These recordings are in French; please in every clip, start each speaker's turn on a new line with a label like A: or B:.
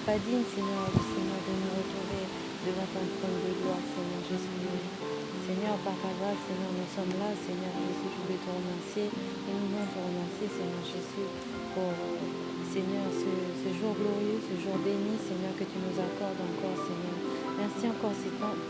A: pas digne, Seigneur, de nous retrouver devant ton trône de gloire, Seigneur Jésus. Seigneur, par ta grâce, Seigneur, nous sommes là, Seigneur Jésus, je voulais te remercier et nous voulons te remercier, Seigneur Jésus, pour, Seigneur, ce jour glorieux, ce jour béni, Seigneur, que tu nous accordes encore, Seigneur. Merci encore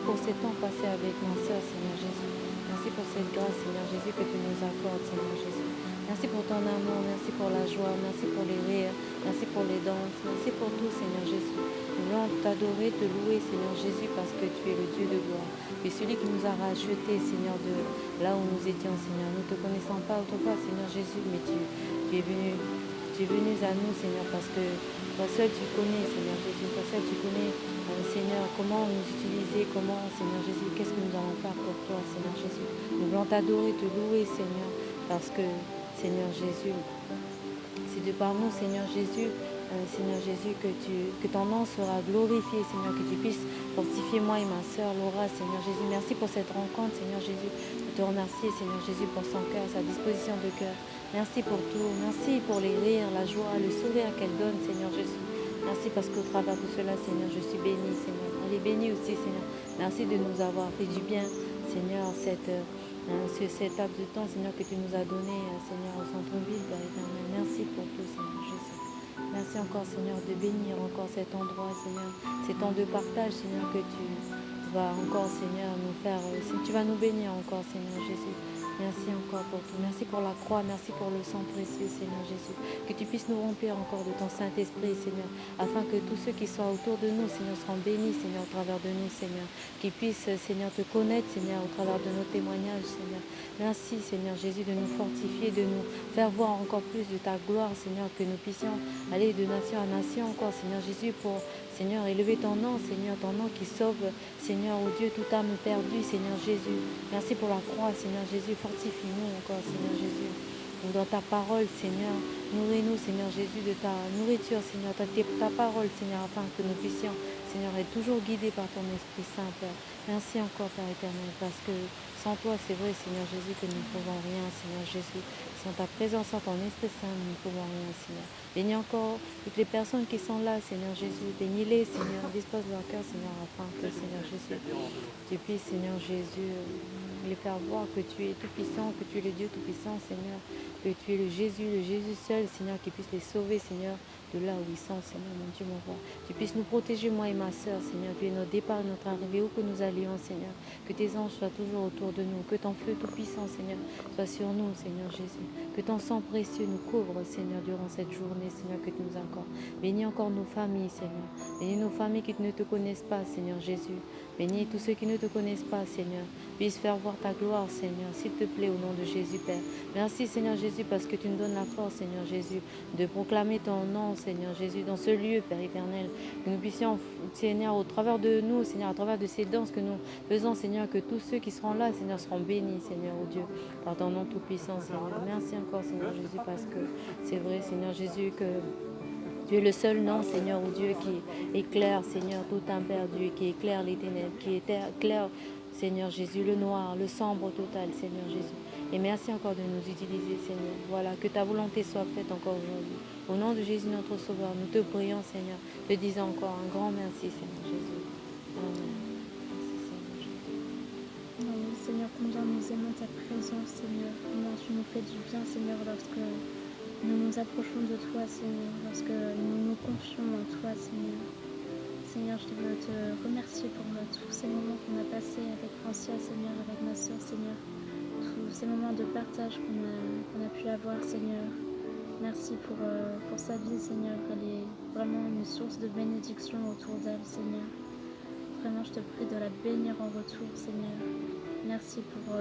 A: pour ces temps passés avec ma soeur, Seigneur Jésus. Merci pour cette grâce, Seigneur Jésus, que tu nous accordes, Seigneur Jésus. Merci pour ton amour, merci pour la joie, merci pour les rires, merci pour les danses, merci pour tout, Seigneur Jésus. Nous voulons t'adorer, te louer, Seigneur Jésus, parce que tu es le Dieu de gloire. Tu es celui qui nous a rachetés, Seigneur, de là où nous étions, Seigneur. Nous ne te connaissons pas autrefois, Seigneur Jésus, mais tu es venu à nous, Seigneur, parce que toi seul tu connais, Seigneur Jésus, toi seul tu connais, Seigneur, comment nous utiliser, comment, Seigneur Jésus, qu'est-ce que nous allons faire pour toi, Seigneur Jésus. Nous voulons t'adorer, te louer, Seigneur, parce que, Seigneur Jésus, c'est de par nous, Seigneur Jésus, que ton nom sera glorifié, Seigneur, que tu puisses fortifier moi et ma sœur Laura, Seigneur Jésus. Merci pour cette rencontre, Seigneur Jésus. Je te remercie, Seigneur Jésus, pour son cœur, sa disposition de cœur. Merci pour tout. Merci pour les rires, la joie, le sourire qu'elle donne, Seigneur Jésus. Merci parce qu'au travers de cela, Seigneur, je suis bénie, Seigneur. Elle est bénie aussi, Seigneur. Merci de nous avoir fait du bien, Seigneur, cet laps de temps, Seigneur, que tu nous as donné, Seigneur, au centre-ville, Père éternel. Merci pour tout, Seigneur Jésus. Merci encore, Seigneur, de bénir encore cet endroit, Seigneur, ces temps de partage, Seigneur, que tu vas encore, Seigneur, nous faire, tu vas nous bénir encore, Seigneur Jésus. Merci encore pour tout. Merci pour la croix, merci pour le sang précieux, Seigneur Jésus. Que tu puisses nous remplir encore de ton Saint-Esprit, Seigneur, afin que tous ceux qui sont autour de nous, Seigneur, seront bénis, Seigneur, au travers de nous, Seigneur. Qu'ils puissent, Seigneur, te connaître, Seigneur, au travers de nos témoignages, Seigneur. Merci, Seigneur Jésus, de nous fortifier, de nous faire voir encore plus de ta gloire, Seigneur, que nous puissions aller de nation à nation encore, Seigneur Jésus, pour, Seigneur, élever ton nom, Seigneur, ton nom qui sauve, Seigneur, ô Dieu, toute âme perdue, Seigneur Jésus. Merci pour la croix, Seigneur Jésus. Fortifie-nous encore, Seigneur Jésus. Dans ta parole, Seigneur, nourris-nous, Seigneur Jésus, de ta nourriture, Seigneur, ta parole, Seigneur, afin que nous puissions, Seigneur, être toujours guidés par ton Esprit Saint, Père. Merci encore, Père éternel, parce que sans toi, c'est vrai, Seigneur Jésus, que nous ne pouvons rien, Seigneur Jésus. Sans ta présence, sans ton Esprit Saint, nous ne pouvons rien, Seigneur. Bénis encore toutes les personnes qui sont là, Seigneur Jésus. Bénis-les, Seigneur. Dispose leur cœur, Seigneur, afin que, Seigneur Jésus, tu puisses, Seigneur Jésus, les faire voir que tu es tout-puissant, que tu es le Dieu tout-puissant, Seigneur, que tu es le Jésus seul, Seigneur, qui puisse les sauver, Seigneur, de là où ils sont, Seigneur, mon Dieu, mon roi. Tu puisses nous protéger, moi et ma soeur, Seigneur, tu es notre départ, notre arrivée, où que nous allions, Seigneur, que tes anges soient toujours autour de nous, que ton feu tout-puissant, Seigneur, soit sur nous, Seigneur Jésus, que ton sang précieux nous couvre, Seigneur, durant cette journée, Seigneur, que tu nous accordes. Bénis encore nos familles, Seigneur, bénis nos familles qui ne te connaissent pas, Seigneur Jésus, bénis tous ceux qui ne te connaissent pas, Seigneur, puisse faire voir ta gloire, Seigneur, s'il te plaît, au nom de Jésus, Père. Merci, Seigneur Jésus, parce que tu nous donnes la force, Seigneur Jésus, de proclamer ton nom, Seigneur Jésus, dans ce lieu, Père éternel. Que nous puissions, Seigneur, au travers de nous, Seigneur, à travers de ces danses que nous faisons, Seigneur, que tous ceux qui seront là, Seigneur, seront bénis, Seigneur, oh Dieu, par ton nom tout-puissant, Seigneur. Merci encore, Seigneur Jésus, parce que c'est vrai, Seigneur Jésus, que tu es le seul nom, Seigneur, ô Dieu, qui éclaire, Seigneur, tout imperdu, qui éclaire les ténèbres, qui éclaire, Seigneur Jésus, le noir, le sombre total, Seigneur Jésus. Et merci encore de nous utiliser, Seigneur. Voilà, que ta volonté soit faite encore aujourd'hui. Au nom de Jésus, notre Sauveur, nous te prions, Seigneur, te disons encore un grand merci, Seigneur Jésus. Amen. Merci, Seigneur Jésus.
B: Oui, Seigneur, combien nous aimons ta présence, Seigneur. Combien tu nous fais du bien, Seigneur, lorsque nous nous approchons de toi, Seigneur, lorsque nous nous confions en toi, Seigneur. Seigneur, je veux te remercier pour tous ces moments qu'on a passés avec Francia, Seigneur, avec ma soeur, Seigneur. Tous ces moments de partage qu'on a pu avoir, Seigneur. Merci pour sa vie, Seigneur. Elle est vraiment une source de bénédiction autour d'elle, Seigneur. Vraiment, je te prie de la bénir en retour, Seigneur. Merci pour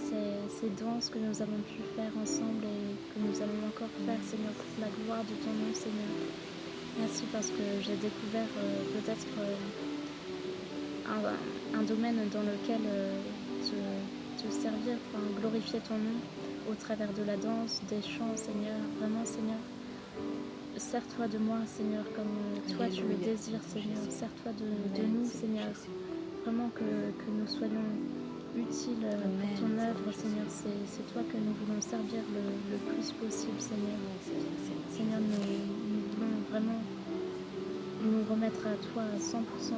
B: ces danses que nous avons pu faire ensemble et que nous allons encore faire, Seigneur, pour la gloire de ton nom, Seigneur. Merci parce que j'ai découvert peut-être un domaine dans lequel te servir, enfin, glorifier ton nom au travers de la danse, des chants, Seigneur. Vraiment, Seigneur, sers-toi de moi, Seigneur, comme toi tu le désires, Seigneur. Sers-toi de nous, Seigneur. Vraiment que nous soyons utiles pour ton œuvre, Seigneur. C'est toi que nous voulons servir le plus possible, Seigneur. Seigneur, nous voulons vraiment nous remettre à toi à 100%,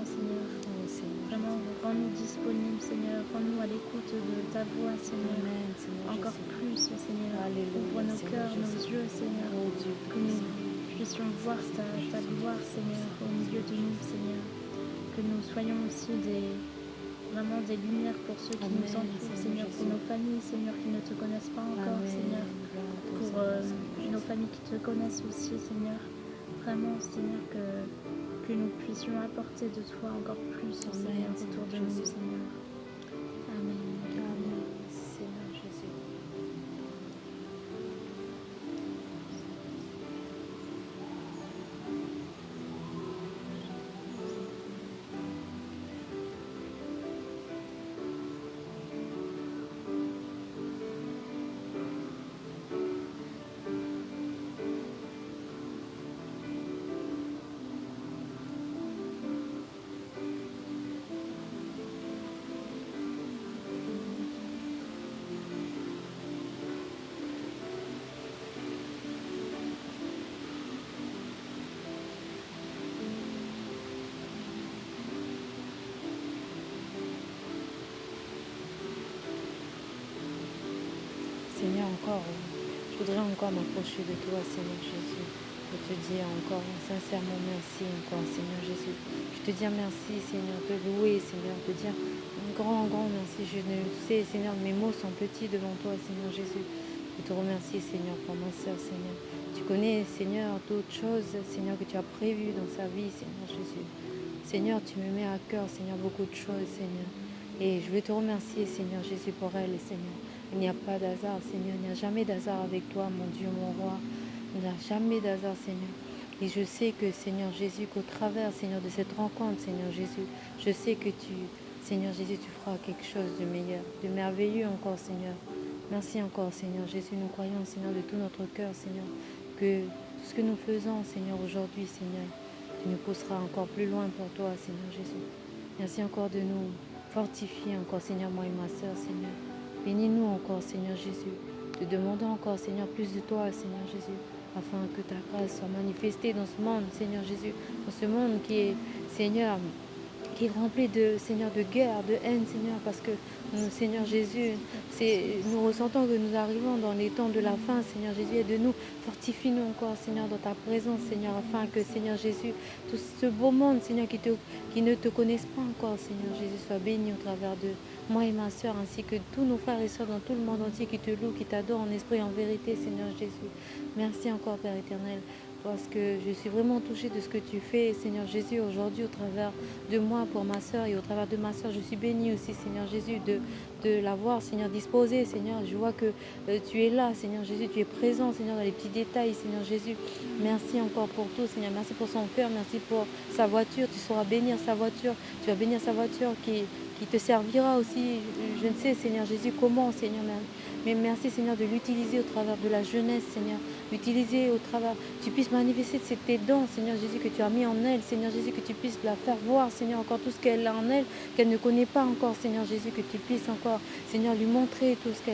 B: Seigneur.
A: Oh Seigneur.
B: Vraiment, rends-nous disponibles, Seigneur. Rends-nous à l'écoute de ta voix, Seigneur.
A: Amen, Seigneur
B: Encore
A: Jésus.
B: plus, Seigneur.
A: Alléluia,
B: Ouvre nos
A: Seigneur
B: cœurs, nos
A: Jésus.
B: yeux, Seigneur.
A: Oh Dieu
B: Que nous
A: puissant.
B: puissions voir ta gloire, Seigneur, au milieu de nous, Seigneur. Que nous soyons aussi vraiment des lumières pour ceux qui
A: Amen,
B: nous entourent,
A: Seigneur
B: Seigneur, pour
A: Jésus.
B: nos familles, Seigneur, qui ne te connaissent pas encore,
A: Amen.
B: Seigneur,
A: Gloire à toi,
B: pour
A: Seigneur
B: nos
A: Jésus.
B: familles qui te connaissent aussi, Seigneur. Vraiment, Seigneur, que nous puissions apporter de toi encore plus,
A: Amen,
B: Seigneur,
A: Seigneur
B: autour de nous,
A: Jésus.
B: Seigneur. Amen.
A: Amen, Seigneur Jésus. Seigneur, encore, je voudrais encore m'approcher de toi, Seigneur Jésus. Je te dire encore sincèrement merci, encore, Seigneur Jésus. Je te dis merci, Seigneur, de louer, Seigneur, de dire un grand merci. Je ne sais, Seigneur, mes mots sont petits devant toi, Seigneur Jésus. Je te remercie, Seigneur, pour ma soeur, Seigneur. Tu connais, Seigneur, d'autres choses, Seigneur, que tu as prévues dans sa vie, Seigneur Jésus. Seigneur, tu me mets à cœur, Seigneur, beaucoup de choses, Seigneur. Et je veux te remercier, Seigneur Jésus, pour elle, Seigneur. Il n'y a pas d'hasard, Seigneur. Il n'y a jamais d'hasard avec toi, mon Dieu, mon roi. Il n'y a jamais d'hasard, Seigneur. Et je sais que, Seigneur Jésus, qu'au travers, Seigneur, de cette rencontre, Seigneur Jésus, je sais que Seigneur Jésus, tu feras quelque chose de meilleur, de merveilleux encore, Seigneur. Merci encore, Seigneur Jésus. Nous croyons, Seigneur, de tout notre cœur, Seigneur, que tout ce que nous faisons, Seigneur, aujourd'hui, Seigneur, tu nous pousseras encore plus loin pour toi, Seigneur Jésus. Merci encore de nous fortifier encore, Seigneur, moi et ma soeur, Seigneur. Bénis-nous encore, Seigneur Jésus. Te demandons encore, Seigneur, plus de toi, Seigneur Jésus, afin que ta grâce soit manifestée dans ce monde, Seigneur Jésus, dans ce monde qui est, Seigneur, qui est rempli de, Seigneur, de guerre, de haine, Seigneur, parce que nous, Seigneur Jésus, nous ressentons que nous arrivons dans les temps de la fin, Seigneur Jésus, aide-nous, fortifie-nous encore, Seigneur, dans ta présence, Seigneur, afin que, Seigneur Jésus, tout ce beau monde, Seigneur, qui ne te connaissent pas encore, Seigneur Jésus, soit béni au travers de moi et ma soeur, ainsi que tous nos frères et soeurs dans tout le monde entier qui te louent, qui t'adorent en esprit et en vérité, Seigneur Jésus. Merci encore, Père éternel, parce que je suis vraiment touchée de ce que tu fais, Seigneur Jésus, aujourd'hui au travers de moi pour ma soeur et au travers de ma soeur. Je suis bénie aussi, Seigneur Jésus, de l'avoir, Seigneur, disposée, Seigneur. Je vois que tu es là, Seigneur Jésus, tu es présent, Seigneur, dans les petits détails, Seigneur Jésus. Merci encore pour tout, Seigneur. Merci pour son cœur, merci pour sa voiture. Tu sauras bénir sa voiture, tu vas bénir sa voiture qui te servira aussi, je ne sais, Seigneur Jésus, comment, Seigneur, mais merci, Seigneur, de l'utiliser au travers de la jeunesse, Seigneur, l'utiliser au travers, tu puisses manifester tes dons, Seigneur Jésus, que tu as mis en elle, Seigneur Jésus, que tu puisses la faire voir, Seigneur, encore tout ce qu'elle a en elle, qu'elle ne connaît pas encore, Seigneur Jésus, que tu puisses encore, Seigneur, lui montrer tout ce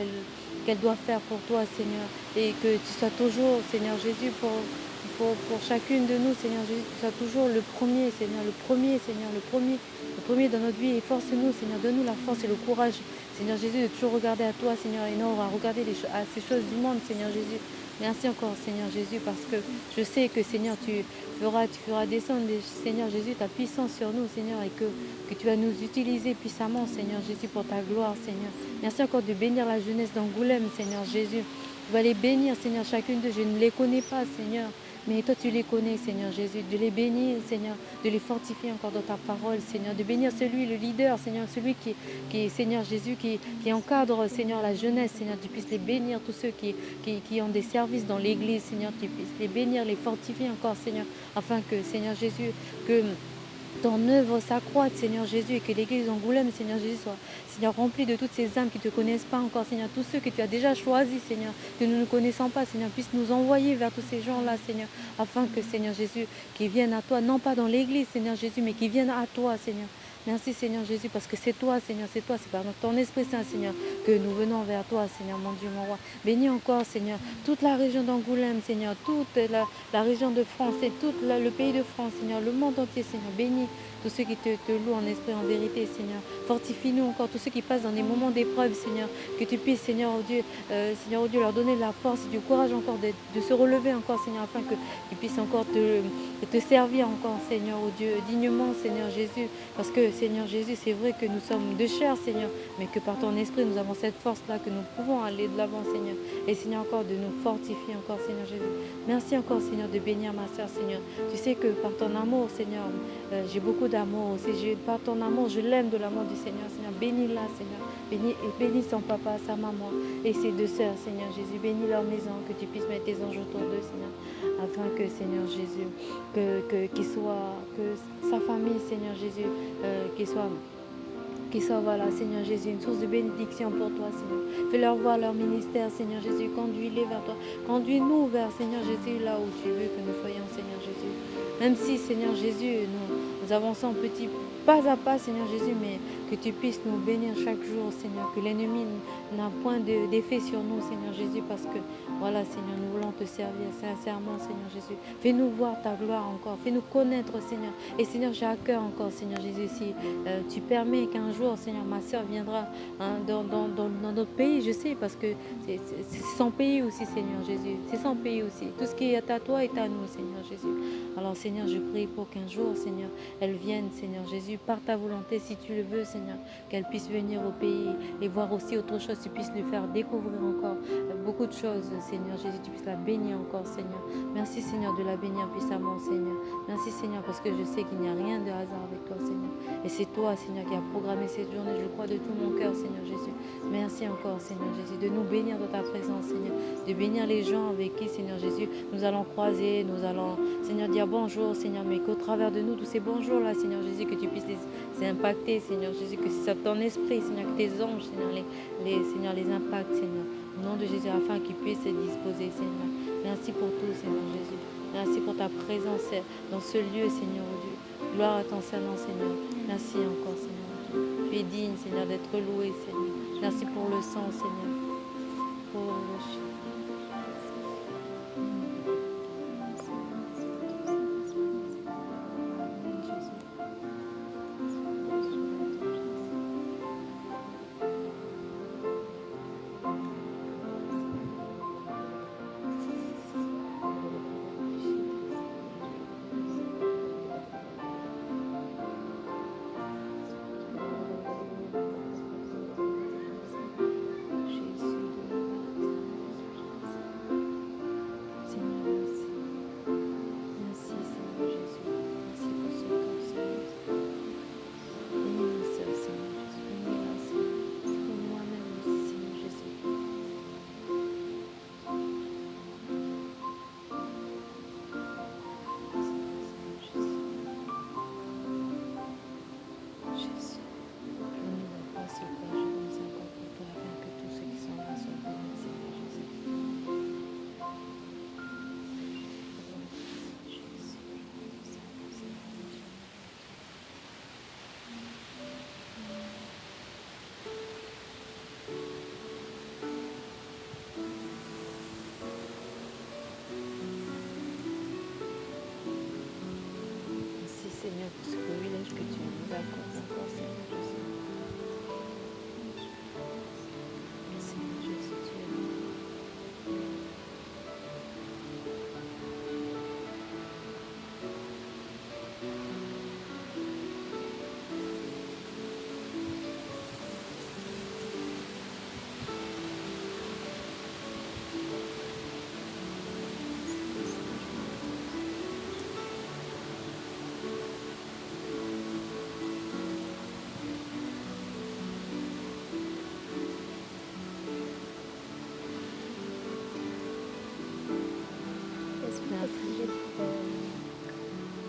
A: qu'elle doit faire pour toi, Seigneur, et que tu sois toujours, Seigneur Jésus, pour chacune de nous, Seigneur Jésus, tu sois toujours le premier, Seigneur, le premier dans notre vie. Et force-nous, Seigneur, donne-nous la force et le courage, Seigneur Jésus, de toujours regarder à toi, Seigneur, et non à regarder à ces choses du monde, Seigneur Jésus. Merci encore, Seigneur Jésus, parce que je sais que, Seigneur, tu feras descendre, Seigneur Jésus, ta puissance sur nous, Seigneur, et que tu vas nous utiliser puissamment, Seigneur Jésus, pour ta gloire, Seigneur. Merci encore de bénir la jeunesse d'Angoulême, Seigneur Jésus. Tu vas les bénir, Seigneur, chacune d'eux. Je ne les connais pas, Seigneur, mais toi, tu les connais, Seigneur Jésus. De les bénir, Seigneur, de les fortifier encore dans ta parole, Seigneur. De bénir celui, le leader, Seigneur, celui qui est Seigneur Jésus, qui encadre, Seigneur, la jeunesse, Seigneur. Tu puisses les bénir, tous ceux qui ont des services dans l'église, Seigneur. Tu puisses les bénir, les fortifier encore, Seigneur, afin que, Seigneur Jésus, que ton œuvre s'accroît, Seigneur Jésus, et que l'église d'Angoulême, Seigneur Jésus, soit, Seigneur, remplie de toutes ces âmes qui ne te connaissent pas encore, Seigneur, tous ceux que tu as déjà choisis, Seigneur, que nous ne connaissons pas, Seigneur, puisse nous envoyer vers tous ces gens-là, Seigneur, afin que, Seigneur Jésus, qui viennent à toi, non pas dans l'église, Seigneur Jésus, mais qui viennent à toi, Seigneur, Merci, Seigneur Jésus, parce que c'est toi, Seigneur, c'est toi, c'est par ton Esprit Saint, Seigneur, que nous venons vers toi, Seigneur, mon Dieu, mon roi. Bénis encore, Seigneur, toute la région d'Angoulême, Seigneur, toute la région de France et tout le pays de France, Seigneur, le monde entier, Seigneur. Bénis tous ceux qui te louent en esprit, en vérité, Seigneur. Fortifie-nous encore, tous ceux qui passent dans des moments d'épreuve, Seigneur, que tu puisses, Seigneur, oh Dieu, leur donner de la force et du courage encore de se relever encore, Seigneur, afin qu'ils puissent encore te servir encore, Seigneur, oh Dieu, dignement, Seigneur Jésus. Parce que, Seigneur Jésus, c'est vrai que nous sommes de chair, Seigneur, mais que par ton esprit, nous avons cette force-là, que nous pouvons aller de l'avant, Seigneur. Et, Seigneur, encore de nous fortifier encore, Seigneur Jésus. Merci encore, Seigneur, de bénir ma soeur, Seigneur. Tu sais que par ton amour, Seigneur, j'ai beaucoup d'amour aussi. Par ton amour, je l'aime de l'amour du Seigneur. Seigneur, bénis-la, Seigneur. Bénis son papa, sa maman et ses deux sœurs, Seigneur Jésus. Bénis leur maison, que tu puisses mettre tes anges autour d'eux, Seigneur. Afin que, Seigneur Jésus, que sa famille, Seigneur Jésus, qu'il soit, voilà, Seigneur Jésus, une source de bénédiction pour toi, Seigneur. Fais-leur voir leur ministère, Seigneur Jésus. Conduis-les vers toi. Conduis-nous vers, Seigneur Jésus, là où tu veux que nous soyons, Seigneur Jésus. Même si, Seigneur Jésus, nous avançons petit pas à pas, Seigneur Jésus, mais que tu puisses nous bénir chaque jour, Seigneur. Que l'ennemi n'a point d'effet sur nous, Seigneur Jésus, parce que, voilà, Seigneur, nous voulons te servir sincèrement, Seigneur Jésus. Fais-nous voir ta gloire encore. Fais-nous connaître, Seigneur. Et, Seigneur, j'ai à cœur encore, Seigneur Jésus, si tu permets qu'un jour, Seigneur, ma soeur viendra dans notre pays, je sais, parce que c'est son pays aussi, Seigneur Jésus. C'est son pays aussi. Tout ce qui est à toi est à nous, Seigneur Jésus. Alors, Seigneur, je prie pour qu'un jour, Seigneur, elle vienne, Seigneur Jésus, par ta volonté, si tu le veux, Seigneur, qu'elle puisse venir au pays et voir aussi autre chose. Tu puisses lui faire découvrir encore beaucoup de choses, Seigneur Jésus. Tu puisses la bénir encore, Seigneur. Merci, Seigneur, de la bénir puissamment, Seigneur. Merci, Seigneur, parce que je sais qu'il n'y a rien de hasard avec toi, Seigneur. Et c'est toi, Seigneur, qui as programmé cette journée. Je le crois de tout mon cœur, Seigneur Jésus. Merci encore, Seigneur Jésus, de nous bénir dans ta présence, Seigneur. De bénir les gens avec qui, Seigneur Jésus, nous allons croiser, nous allons, Seigneur, dire bonjour, Seigneur, mais qu'au travers de nous, tous ces bonjours-là, Seigneur Jésus, que tu puisses les impacter, Seigneur Jésus, que c'est ton esprit, Seigneur, que tes anges, Seigneur, Seigneur, les impactent, Seigneur. Au nom de Jésus, afin qu'ils puissent se disposer, Seigneur. Merci pour tout, Seigneur Jésus. Merci pour ta présence dans ce lieu, Seigneur Dieu. Gloire à ton Saint-Nom, Seigneur. Merci encore, Seigneur Dieu. Tu es digne, Seigneur, d'être loué, Seigneur. Merci pour le sang, Seigneur. Pour le chien. Seigneur, pour ce privilège que tu nous accordes encore, Seigneur Jésus. Seigneur Jésus, tu es là.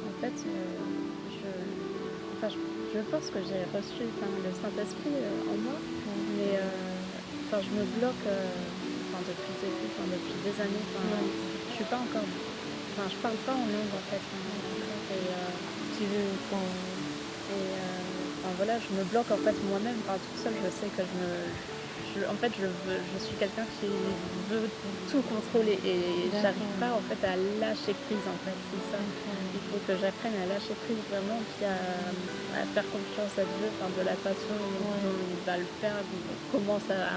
B: En fait, je pense que j'ai reçu le Saint-Esprit en moi, mais je me bloque depuis le début, depuis des années. Je suis pas encore, je parle pas en langue en fait.
A: Tu veux qu'on...
B: enfin voilà, je me bloque en fait moi-même, enfin toute seule, je sais que en fait, je suis quelqu'un qui veut tout contrôler et j'arrive
A: D'accord.
B: pas en fait à lâcher prise en fait, c'est ça.
A: D'accord.
B: Il faut que j'apprenne à lâcher prise vraiment, puis à faire confiance à Dieu, enfin de la façon dont
A: Ouais.
B: il va le faire, comment ça